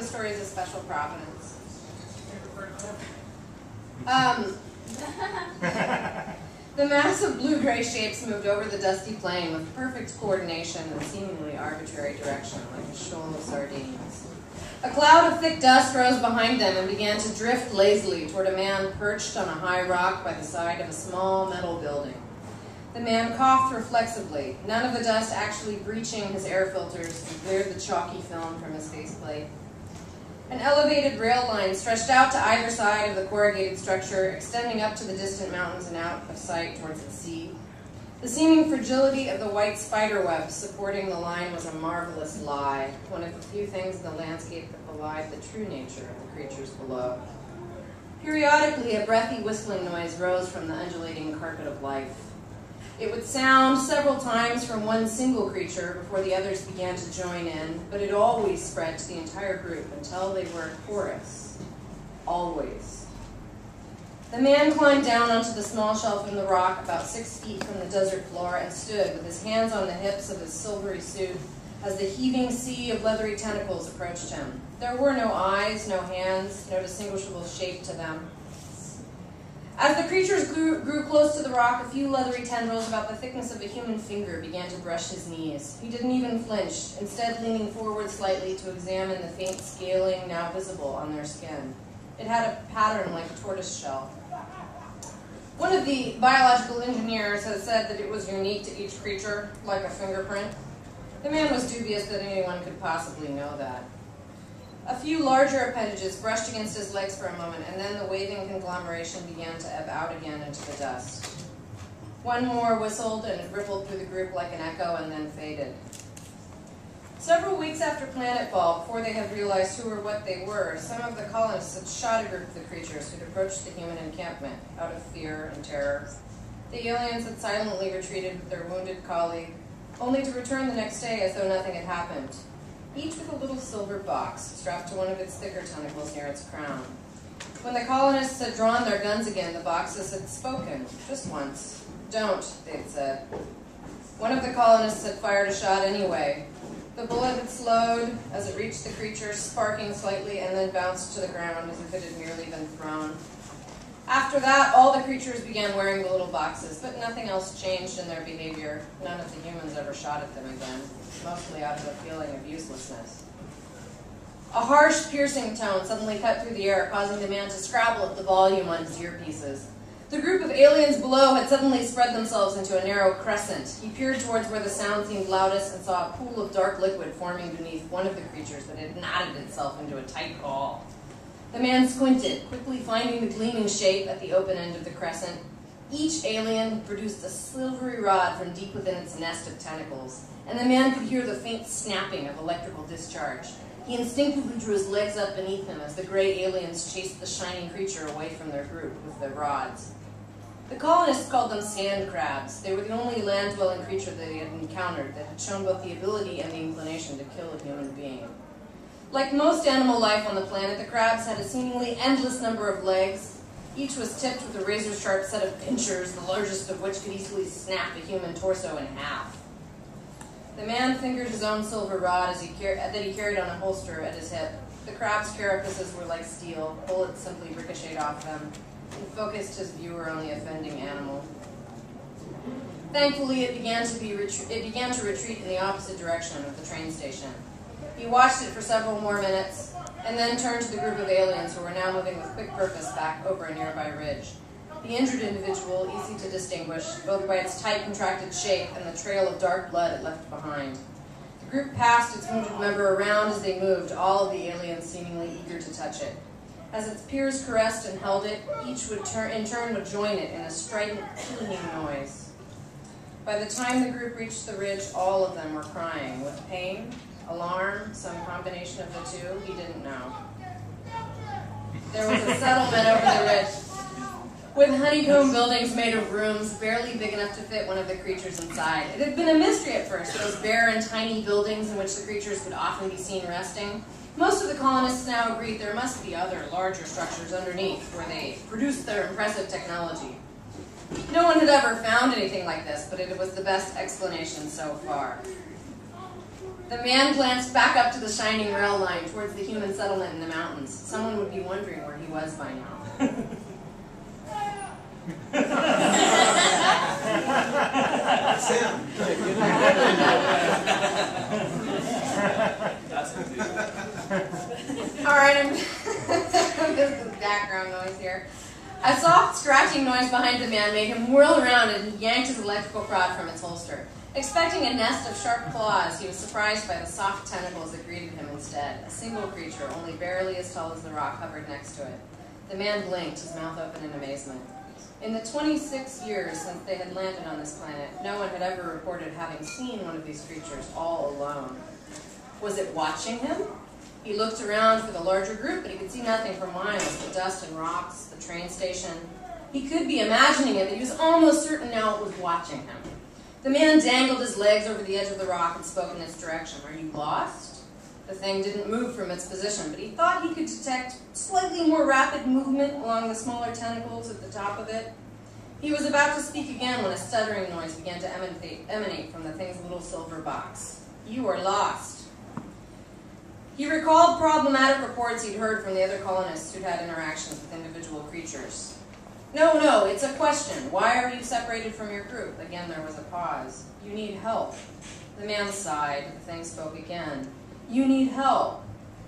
the story is a special providence. The mass of blue-gray shapes moved over the dusty plain with perfect coordination and seemingly arbitrary direction, like a shoal of sardines. A cloud of thick dust rose behind them and began to drift lazily toward a man perched on a high rock by the side of a small metal building. The man coughed reflexively, none of the dust actually breaching his air filters to clear the chalky film from his faceplate. An elevated rail line stretched out to either side of the corrugated structure, extending up to the distant mountains and out of sight towards the sea. The seeming fragility of the white spider web supporting the line was a marvelous lie, one of the few things in the landscape that belied the true nature of the creatures below. Periodically, a breathy whistling noise rose from the undulating carpet of life. It would sound several times from one single creature before the others began to join in, but it always spread to the entire group until they were a chorus. Always. The man climbed down onto the small shelf in the rock about 6 feet from the desert floor and stood with his hands on the hips of his silvery suit as the heaving sea of leathery tentacles approached him. There were no eyes, no hands, no distinguishable shape to them. As the creatures grew close to the rock, a few leathery tendrils about the thickness of a human finger began to brush his knees. He didn't even flinch, instead leaning forward slightly to examine the faint scaling now visible on their skin. It had a pattern like a tortoise shell. One of the biological engineers has said that it was unique to each creature, like a fingerprint. The man was dubious that anyone could possibly know that. A few larger appendages brushed against his legs for a moment, and then the waving conglomeration began to ebb out again into the dust. One more whistled, and it rippled through the group like an echo, and then faded. Several weeks after planetfall, before they had realized who or what they were, some of the colonists had shot a group of the creatures who'd approached the human encampment out of fear and terror. The aliens had silently retreated with their wounded colleague, only to return the next day as though nothing had happened, each with a little silver box strapped to one of its thicker tentacles near its crown. When the colonists had drawn their guns again, the boxes had spoken, just once. "Don't," they'd said. One of the colonists had fired a shot anyway. The bullet had slowed as it reached the creature, sparking slightly, and then bounced to the ground as if it had merely been thrown. After that, all the creatures began wearing the little boxes, but nothing else changed in their behavior. None of the humans ever shot at them again, mostly out of a feeling of uselessness. A harsh, piercing tone suddenly cut through the air, causing the man to scrabble at the volume on his earpieces. The group of aliens below had suddenly spread themselves into a narrow crescent. He peered towards where the sound seemed loudest and saw a pool of dark liquid forming beneath one of the creatures that had knotted itself into a tight ball. The man squinted, quickly finding the gleaming shape at the open end of the crescent. Each alien produced a silvery rod from deep within its nest of tentacles, and the man could hear the faint snapping of electrical discharge. He instinctively drew his legs up beneath him as the gray aliens chased the shining creature away from their group with their rods. The colonists called them sand crabs. They were the only land-dwelling creature they had encountered that had shown both the ability and the inclination to kill a human being. Like most animal life on the planet, the crabs had a seemingly endless number of legs. Each was tipped with a razor-sharp set of pincers, the largest of which could easily snap a human torso in half. The man fingered his own silver rod that he carried on a holster at his hip. The crab's carapaces were like steel. Bullets simply ricocheted off them and focused his viewer on the offending animal. Thankfully, it began to retreat in the opposite direction of the train station. He watched it for several more minutes, and then turned to the group of aliens who were now moving with quick purpose back over a nearby ridge. The injured individual, easy to distinguish, both by its tight, contracted shape and the trail of dark blood it left behind. The group passed its wounded member around as they moved, all of the aliens seemingly eager to touch it. As its peers caressed and held it, each in turn would join it in a strident, cooing noise. By the time the group reached the ridge, all of them were crying, with pain, alarm, some combination of the two, he didn't know. There was a settlement over the ridge, with honeycomb buildings made of rooms barely big enough to fit one of the creatures inside. It had been a mystery at first, those bare and tiny buildings in which the creatures would often be seen resting. Most of the colonists now agreed there must be other, larger structures underneath where they produced their impressive technology. No one had ever found anything like this, but it was the best explanation so far. The man glanced back up to the shining rail line towards the human settlement in the mountains. Someone would be wondering where he was by now. Alright, this is background noise here. A soft scratching noise behind the man made him whirl around and he yanked his electrical prod from its holster. Expecting a nest of sharp claws, he was surprised by the soft tentacles that greeted him instead. A single creature, only barely as tall as the rock, hovered next to it. The man blinked, his mouth open in amazement. In the 26 years since they had landed on this planet, no one had ever reported having seen one of these creatures all alone. Was it watching him? He looked around for the larger group, but he could see nothing for miles. The dust and rocks, the train station. He could be imagining it, but he was almost certain now it was watching him. The man dangled his legs over the edge of the rock and spoke in its direction. Are you lost? The thing didn't move from its position, but he thought he could detect slightly more rapid movement along the smaller tentacles at the top of it. He was about to speak again when a stuttering noise began to emanate from the thing's little silver box. You are lost. He recalled problematic reports he'd heard from the other colonists who'd had interactions with individual creatures. No, it's a question. Why are you separated from your group? Again, there was a pause. You need help. The man sighed. The thing spoke again. You need help.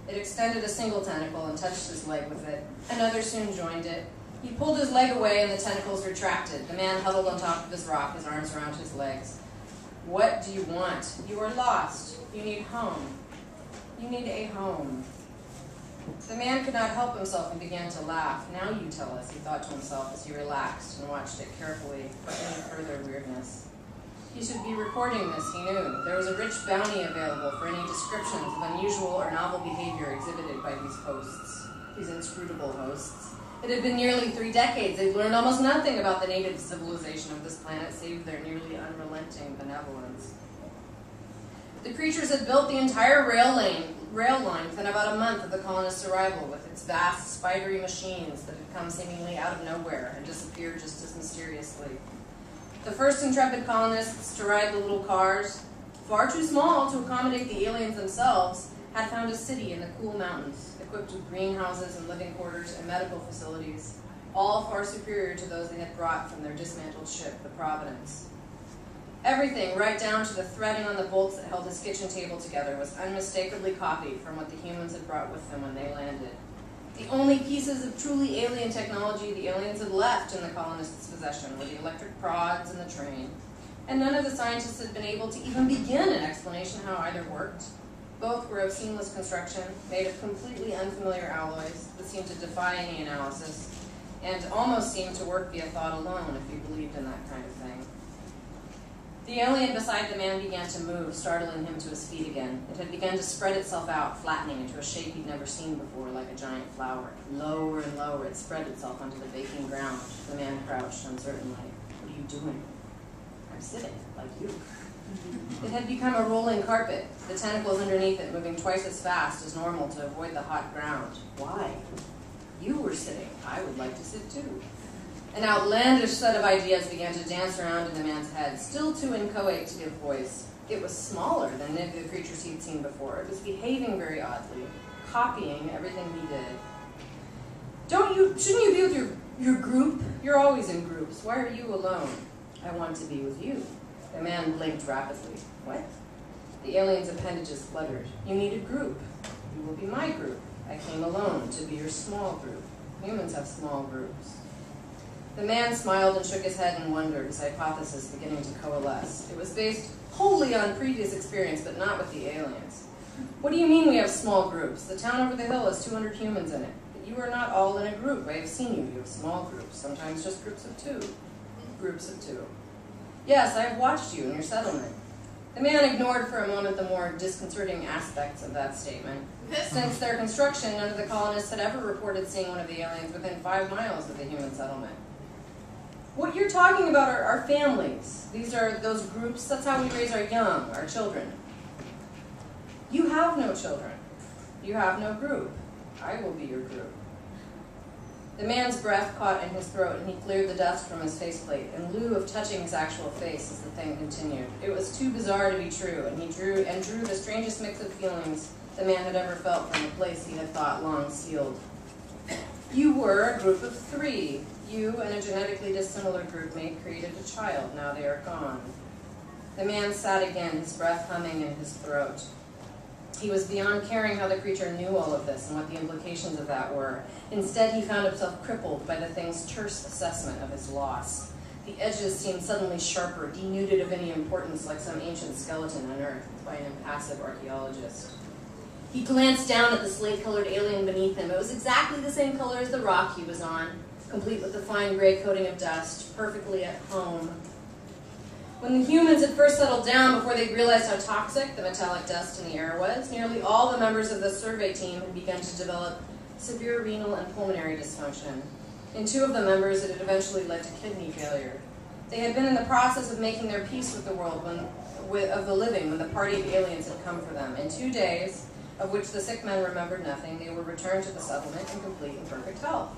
It extended a single tentacle and touched his leg with it. Another soon joined it. He pulled his leg away and the tentacles retracted. The man huddled on top of his rock, his arms around his legs. What do you want? You are lost. You need home. You need a home. The man could not help himself and began to laugh. Now you tell us, he thought to himself as he relaxed and watched it carefully for any further weirdness. He should be recording this, he knew. There was a rich bounty available for any descriptions of unusual or novel behavior exhibited by these hosts, these inscrutable hosts. It had been nearly 3 decades. They'd learned almost nothing about the native civilization of this planet, save their nearly unrelenting benevolence. The creatures had built the entire rail line within about a month of the colonists' arrival, with its vast, spidery machines that had come seemingly out of nowhere and disappeared just as mysteriously. The first intrepid colonists to ride the little cars, far too small to accommodate the aliens themselves, had found a city in the cool mountains, equipped with greenhouses and living quarters and medical facilities, all far superior to those they had brought from their dismantled ship, the Providence. Everything, right down to the threading on the bolts that held his kitchen table together, was unmistakably copied from what the humans had brought with them when they landed. The only pieces of truly alien technology the aliens had left in the colonists' possession were the electric prods and the train, and none of the scientists had been able to even begin an explanation how either worked. Both were of seamless construction, made of completely unfamiliar alloys that seemed to defy any analysis, and almost seemed to work via thought alone if you believed in that kind of thing. The alien beside the man began to move, startling him to his feet again. It had begun to spread itself out, flattening into a shape he'd never seen before, like a giant flower. Lower and lower, it spread itself onto the baking ground. The man crouched uncertainly. What are you doing? I'm sitting, like you. It had become a rolling carpet, the tentacles underneath it moving twice as fast as normal to avoid the hot ground. Why? You were sitting. I would like to sit too. An outlandish set of ideas began to dance around in the man's head, still too inchoate to give voice. It was smaller than any of the creatures he'd seen before. It was behaving very oddly, copying everything he did. Shouldn't you be with your group? You're always in groups. Why are you alone? I want to be with you. The man blinked rapidly. What? The alien's appendages fluttered. You need a group. You will be my group. I came alone to be your small group. Humans have small groups. The man smiled and shook his head in wonder, his hypothesis beginning to coalesce. It was based wholly on previous experience, but not with the aliens. What do you mean we have small groups? The town over the hill has 200 humans in it. But you are not all in a group. I have seen you. You have small groups, sometimes just groups of 2. Groups of 2. Yes, I have watched you in your settlement. The man ignored for a moment the more disconcerting aspects of that statement. Since their construction, none of the colonists had ever reported seeing one of the aliens within 5 miles of the human settlement. What you're talking about are families. These are those groups. That's how we raise our young, our children. You have no children. You have no group. I will be your group. The man's breath caught in his throat, and he cleared the dust from his faceplate, in lieu of touching his actual face as the thing continued. It was too bizarre to be true, and he drew the strangest mix of feelings the man had ever felt from a place he had thought long sealed. You were a group of 3. You and a genetically dissimilar group mate created a child. Now they are gone. The man sat again, his breath humming in his throat. He was beyond caring how the creature knew all of this and what the implications of that were. Instead, he found himself crippled by the thing's terse assessment of his loss. The edges seemed suddenly sharper, denuded of any importance, like some ancient skeleton unearthed by an impassive archaeologist. He glanced down at the slate-colored alien beneath him. It was exactly the same color as the rock he was on, complete with the fine gray coating of dust, perfectly at home. When the humans had first settled down before they realized how toxic the metallic dust in the air was, nearly all the members of the survey team had begun to develop severe renal and pulmonary dysfunction. In 2 of the members, it had eventually led to kidney failure. They had been in the process of making their peace with the world of the living when the party of aliens had come for them. In 2 days, of which the sick men remembered nothing, they were returned to the settlement in complete and perfect health.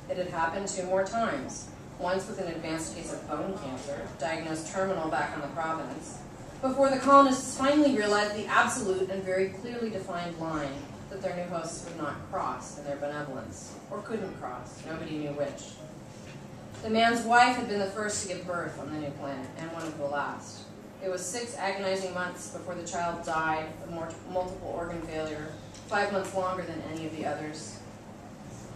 It had happened 2 more times. Once with an advanced case of bone cancer, diagnosed terminal back in the province, before the colonists finally realized the absolute and very clearly defined line that their new hosts would not cross in their benevolence, or couldn't cross, nobody knew which. The man's wife had been the first to give birth on the new planet, and one of the last. It was 6 agonizing months before the child died of multiple organ failure, 5 months longer than any of the others.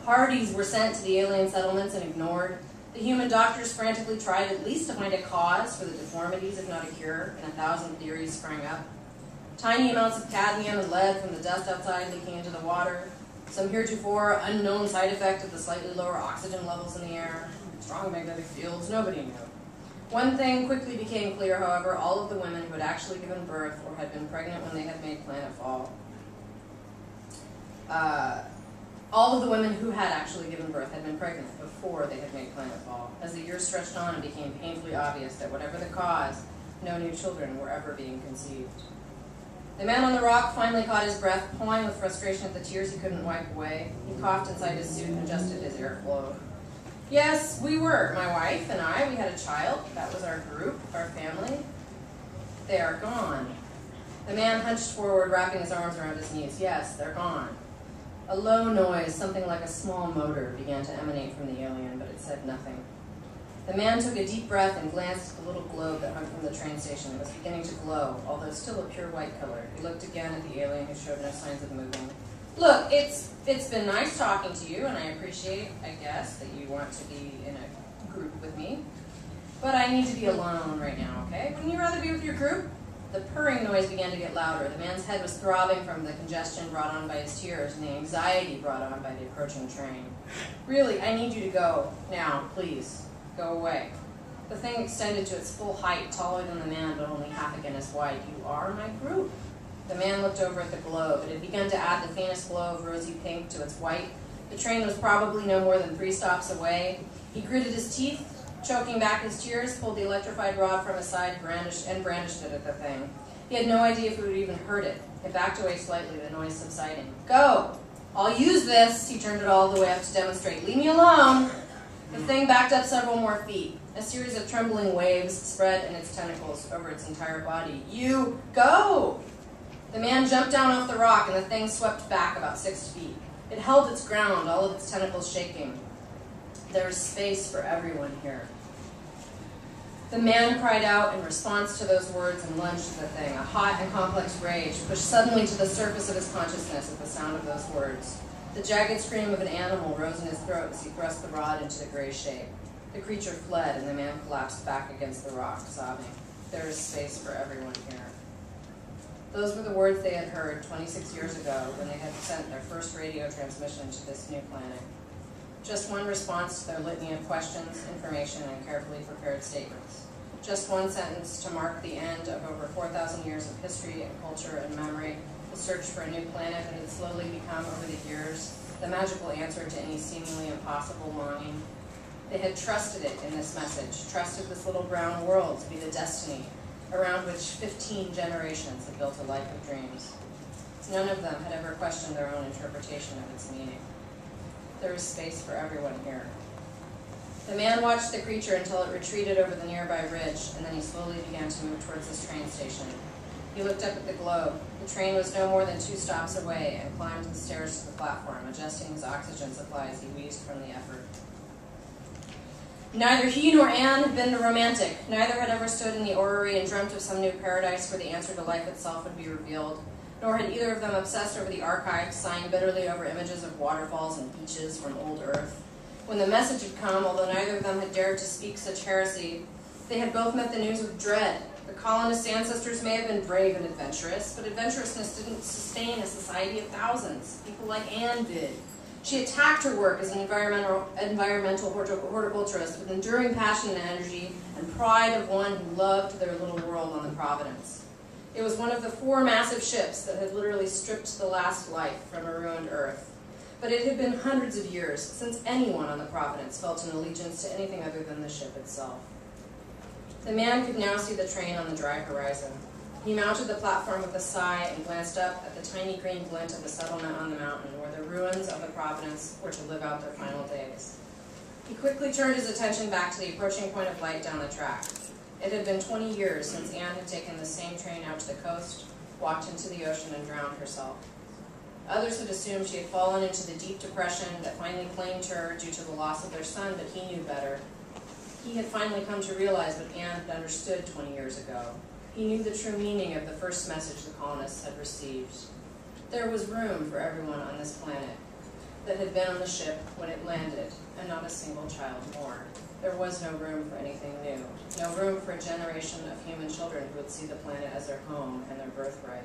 Parties were sent to the alien settlements and ignored. The human doctors frantically tried at least to find a cause for the deformities, if not a cure, and 1,000 theories sprang up. Tiny amounts of cadmium and lead from the dust outside leaking into the water, some heretofore unknown side effect of the slightly lower oxygen levels in the air, strong magnetic fields, nobody knew. One thing quickly became clear, however: all of the women who had actually given birth or had been pregnant when they had made planetfall, all of the women who had actually given birth had been pregnant before they had made planetfall. As the years stretched on, it became painfully obvious that whatever the cause, no new children were ever being conceived. The man on the rock finally caught his breath, pawing with frustration at the tears he couldn't wipe away. He coughed inside his suit and adjusted his airflow. Yes, we were. My wife and I, we had a child. That was our group, our family. They are gone. The man hunched forward, wrapping his arms around his knees. Yes, they're gone. A low noise, something like a small motor, began to emanate from the alien, but it said nothing. The man took a deep breath and glanced at the little globe that hung from the train station. It was beginning to glow, although still a pure white color. He looked again at the alien, who showed no signs of moving. Look, it's been nice talking to you, and I appreciate, I guess, that you want to be in a group with me. But I need to be alone right now, okay? Wouldn't you rather be with your group? The purring noise began to get louder. The man's head was throbbing from the congestion brought on by his tears and the anxiety brought on by the approaching train. Really, I need you to go. Now, please. Go away. The thing extended to its full height, taller than the man, but only half again as wide. You are my group. The man looked over at the globe. It had begun to add the faintest glow of rosy pink to its white. The train was probably no more than 3 stops away. He gritted his teeth, choking back his tears, pulled the electrified rod from his side, brandished it at the thing. He had no idea if it would even hurt it. It backed away slightly, the noise subsiding. Go! I'll use this. He turned it all the way up to demonstrate. Leave me alone. The thing backed up several more feet. A series of trembling waves spread in its tentacles over its entire body. You go! The man jumped down off the rock, and the thing swept back about 6 feet. It held its ground, all of its tentacles shaking. There's space for everyone here. The man cried out in response to those words and lunged at the thing. A hot and complex rage pushed suddenly to the surface of his consciousness at the sound of those words. The jagged scream of an animal rose in his throat as he thrust the rod into the gray shape. The creature fled, and the man collapsed back against the rock, sobbing. There is space for everyone here. Those were the words they had heard 26 years ago when they had sent their first radio transmission to this new planet. Just one response to their litany of questions, information, and carefully prepared statements. Just one sentence to mark the end of over 4,000 years of history and culture and memory, the search for a new planet that had slowly become, over the years, the magical answer to any seemingly impossible longing. They had trusted it in this message, trusted this little brown world to be the destiny around which 15 generations had built a life of dreams. None of them had ever questioned their own interpretation of its meaning. There was space for everyone here. The man watched the creature until it retreated over the nearby ridge, and then he slowly began to move towards this train station. He looked up at the globe. The train was no more than 2 stops away and climbed the stairs to the platform, adjusting his oxygen supply as he wheezed from the effort. Neither he nor Anne had been romantic. Neither had ever stood in the orrery and dreamt of some new paradise where the answer to life itself would be revealed. Nor had either of them obsessed over the archives, sighing bitterly over images of waterfalls and beaches from old Earth. When the message had come, although neither of them had dared to speak such heresy, they had both met the news with dread. The colonists' ancestors may have been brave and adventurous, but adventurousness didn't sustain a society of thousands. People like Anne did. She attacked her work as an environmental horticulturist with enduring passion and energy and pride of one who loved their little world on the Providence. It was one of the 4 massive ships that had literally stripped the last life from a ruined Earth. But it had been hundreds of years since anyone on the Providence felt an allegiance to anything other than the ship itself. The man could now see the train on the dry horizon. He mounted the platform with a sigh and glanced up at the tiny green glint of the settlement on the mountain where the ruins of the Providence were to live out their final days. He quickly turned his attention back to the approaching point of light down the track. It had been 20 years since Anne had taken the same train out to the coast, walked into the ocean, and drowned herself. Others had assumed she had fallen into the deep depression that finally claimed her due to the loss of their son, but he knew better. He had finally come to realize what Anne had understood 20 years ago. He knew the true meaning of the first message the colonists had received. There was room for everyone on this planet that had been on the ship when it landed, and not a single child more. There was no room for anything new, no room for a generation of human children who would see the planet as their home and their birthright.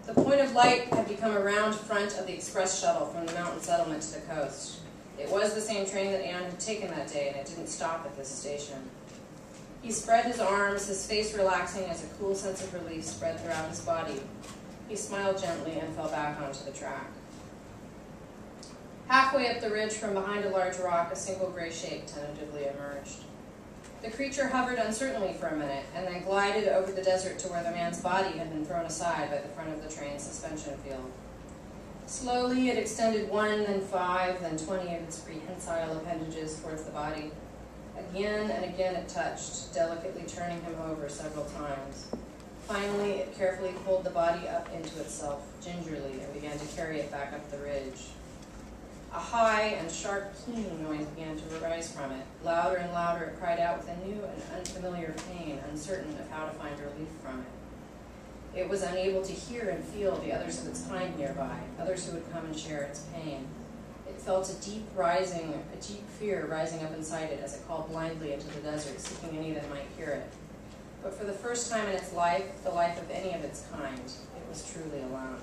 The point of light had become a round front of the express shuttle from the mountain settlement to the coast. It was the same train that Anne had taken that day, and it didn't stop at this station. He spread his arms, his face relaxing as a cool sense of relief spread throughout his body. He smiled gently and fell back onto the track. Halfway up the ridge from behind a large rock, a single gray shape tentatively emerged. The creature hovered uncertainly for a minute, and then glided over the desert to where the man's body had been thrown aside by the front of the train's suspension field. Slowly, it extended 1, then 5, then 20 of its prehensile appendages towards the body. Again and again it touched, delicately turning him over several times. Finally, it carefully pulled the body up into itself, gingerly, and began to carry it back up the ridge. A high and sharp keening noise began to arise from it. Louder and louder it cried out with a new and unfamiliar pain, uncertain of how to find relief from it. It was unable to hear and feel the others of its kind nearby, others who would come and share its pain. It felt a deep fear rising up inside it as it called blindly into the desert, seeking any that might hear it. But for the first time in its life, the life of any of its kind, it was truly alone.